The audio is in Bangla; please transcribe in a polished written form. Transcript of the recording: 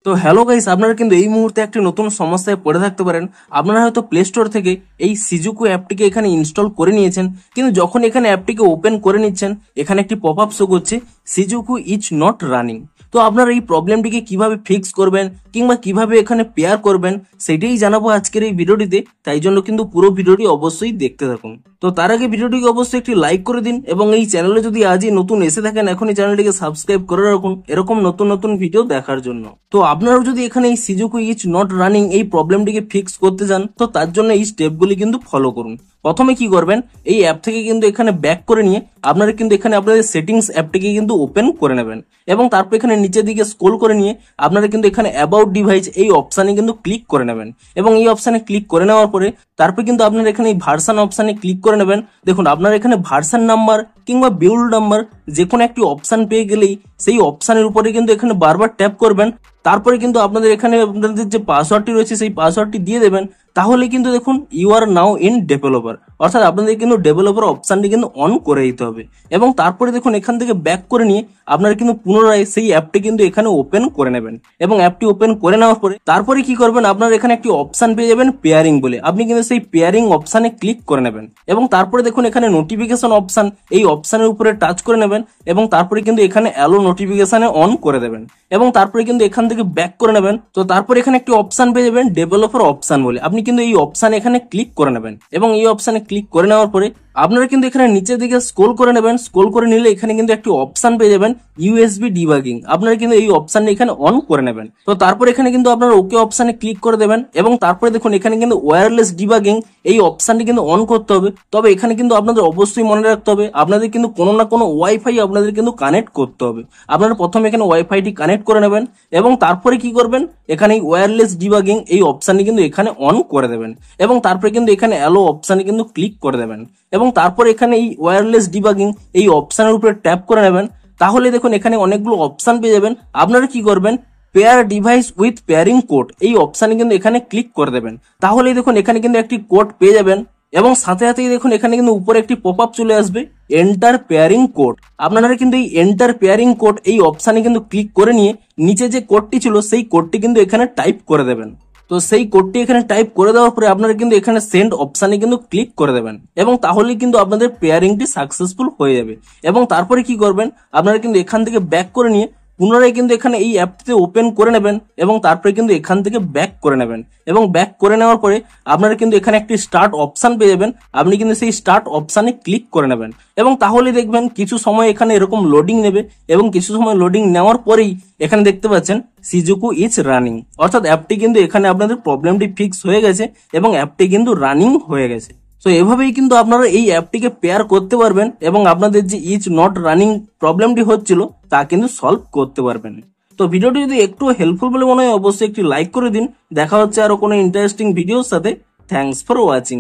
তো হ্যালো গাইস, আপনারা কিন্তু এই মুহূর্তে একটি নতুন সমস্যায় পড়ে থাকতে পারেন। আপনারা হয়তো প্লে স্টোর থেকে এই সিজুকু অ্যাপটিকে এখানে ইনস্টল করে নিয়েছেন, কিন্তু যখন এখানে অ্যাপটিকে ওপেন করে নিচ্ছেন এখানে একটি পপ আপ শো করছে সিজুকু ইজ নট রানিং। তো আপনারা এই প্রবলেমটিকে কিভাবে ফিক্স করবেন কিংবা কিভাবে এখানে পেয়ার করবেন সেটাই জানাবো আজকের এই ভিডিওটিতে, তাই জন্য কিন্তু পুরো ভিডিওটি অবশ্যই দেখতে থাকুন। তো তার আগে ভিডিওটিকে অবশ্যই একটি লাইক করে দিন এবং এই চ্যানেলে যদি আজই নতুন এসে থাকেন এখনই চ্যানেলটিকে সাবস্ক্রাইব করে রাখুন এরকম নতুন নতুন ভিডিও দেখার জন্য। তো আপনারাও যদি এখানে এই সিজুকু ইজ নট রানিং এই প্রবলেমটিকে ফিক্স করতে চান তো তার জন্য এই স্টেপগুলি কিন্তু ফলো করুন। প্রথমে কি করবেন, এই অ্যাপ থেকে কিন্তু এখানে ব্যাক করে নিয়ে আপনারা কিন্তু এখানে আপনাদের সেটিংস অ্যাপটিকে কিন্তু ওপেন করে নেবেন এবং তারপর এখানে নিচের দিকে স্ক্রল করে নিয়ে আপনারা কিন্তু এখানে অ্যাবাউট ডিভাইস এই অপশানে কিন্তু ক্লিক করে নেবেন এবং এই অপশানে ক্লিক করে নেওয়ার পরে তারপর কিন্তু আপনারা এখানে এই ভার্সন অপশানে ক্লিক করে নেবেন। দেখুন আপনারা এখানে ভার্সন নাম্বার কিংবা বিল্ড নাম্বার যে কোনো একটি অপশান পেয়ে গেলেই সেই অপশানের উপরে কিন্তু এখানে বারবার ট্যাপ করবেন। তারপরে কিন্তু আপনাদের এখানে আপনাদের যে পাসওয়ার্ডটি রয়েছে সেই পাসওয়ার্ডটি দিয়ে দেবেন। তাহলে কিন্তু দেখুন you are now in developer, অর্থাৎ আপনাদের কিন্তু ডেভেলপার অপশানটি কিন্তু অন করে দিতে হবে এবং তারপরে দেখুন এখান থেকে ব্যাক করে নিয়ে আপনারা কিন্তু পুনরায় সেই অ্যাপটি কিন্তু এখানে ওপেন করে নেবেন এবং অ্যাপটি ওপেন করে নেওয়ার পরে তারপরে কি করবেন, আপনারা এখানে একটি অপশান পেয়ে যাবেন পেয়ারিং বলে, আপনি কিন্তু সেই পেয়ারিং অপশানে ক্লিক করে নেবেন এবং তারপরে দেখুন এখানে নোটিফিকেশন অপশান এই অপশানের উপরে টাচ করে নেবেন এবং তারপরে কিন্তু এখানে অ্যালো নোটিফিকেশনে অন করে দেবেন এবং তারপরে কিন্তু এখান থেকে ব্যাক করে নেবেন। তো তারপরে এখানে একটি অপশান পেয়ে যাবেন ডেভেলপার অপশান বলে, আপনি কিন্তু এই অপশান এখানে ক্লিক করে নেবেন এবং এই অপশানে ক্লিক করে নেওয়ার পরে আপনারা কিন্তু এখানে নিচের দিকে স্ক্রল করে নেবেন। স্ক্রল করে নিলে এখানে কিন্তু একটি অপশান পেয়ে যাবেন ইউএসবি ডিবাগিং, আপনারা কিন্তু এই অপশানটি এখানে অন করে নেবেন। তো তারপর এখানে কিন্তু আপনারা ওকে অপশানে ক্লিক করে দেবেন এবং তারপরে দেখুন এখানে কিন্তু ওয়্যারলেস ডিবাগিং এই অপশানটি কিন্তু অন করতে হবে। তবে এখানে কিন্তু আপনাদের অবশ্যই মনে রাখতে হবে আপনাদের কিন্তু কোনো না কোনো ওয়াইফাই আপনাদের কিন্তু কানেক্ট করতে হবে। আপনারা প্রথমে এখানে ওয়াইফাইটি কানেক্ট করে নেবেন এবং তারপরে কি করবেন, এখানে ওয়্যারলেস ডিবাগিং এই অপশানটি কিন্তু এখানে অন করে দেবেন এবং তারপরে কিন্তু এখানে অ্যালো অপশানে কিন্তু ক্লিক করে দেবেন এবং তারপর এখানে এই ওয়্যারলেস ডিবাগিং এই অপশানের উপরে ট্যাপ করে নেবেন। তাহলে দেখুন এখানে অনেকগুলো অপশান পেয়ে যাবেন। আপনারা কি করবেন, pair device with pairing code এই অপশানে কিন্তু এখানে ক্লিক করে দেবেন। তাহলেই দেখুন এখানে কিন্তু একটি কোড পেয়ে যাবেন এবং সাথে সাথেই দেখুন এখানে কিন্তু উপরে একটি পপ আপ চলে আসবে এন্টার পেয়ারিং কোড। আপনারা কিন্তু এই এন্টার পেয়ারিং কোড এই অপশানে কিন্তু ক্লিক করে নিয়ে নিচে যে কোডটি ছিল সেই কোডটি কিন্তু এখানে টাইপ করে দেবেন। তো সেই কোডটি এখানে টাইপ করে দেওয়ার পরে আপনারা কিন্তু এখানে সেন্ড অপশানে কিন্তু ক্লিক করে দেবেন এবং তাহলেই কিন্তু আপনাদের পেয়ারিংটি সাকসেসফুল হয়ে যাবে এবং তারপরে কি করবেন, আপনারা কিন্তু এখান থেকে ব্যাক করে নিয়ে পুনরায় কিন্তু এখানে এই অ্যাপটিতে ওপেন করে নেবেন এবং তারপরে কিন্তু এখান থেকে ব্যাক করে নেবেন এবং ব্যাক করে নেওয়ার পরে আপনারা কিন্তু এখানে একটি স্টার্ট অপশান পেয়ে যাবেন, আপনি কিন্তু সেই স্টার্ট অপশানে ক্লিক করে নেবেন এবং তাহলে দেখবেন কিছু সময় এখানে এরকম লোডিং নেবে এবং কিছু সময় লোডিং নেওয়ার পরেই এখানে দেখতে পাচ্ছেন সিজুকু ইজ রানিং, অর্থাৎ অ্যাপটি কিন্তু এখানে আপনাদের প্রবলেমটি ফিক্স হয়ে গেছে এবং অ্যাপটি কিন্তু রানিং হয়ে গেছে। তো এভাবেই কিন্তু আপনারা এই অ্যাপটিকে পেয়ার করতে পারবেন এবং আপনাদের যে ইজ নট রানিং প্রবলেমটি হচ্ছিল তা কিন্তু সলভ করতে পারবেন। তো ভিডিওটি যদি একটু হেল্পফুল বলে মনে হয় অবশ্যই একটি লাইক করে দিন। দেখা হচ্ছে আরো কোনো ইন্টারেস্টিং ভিডিওর সাথে। Thanks for watching.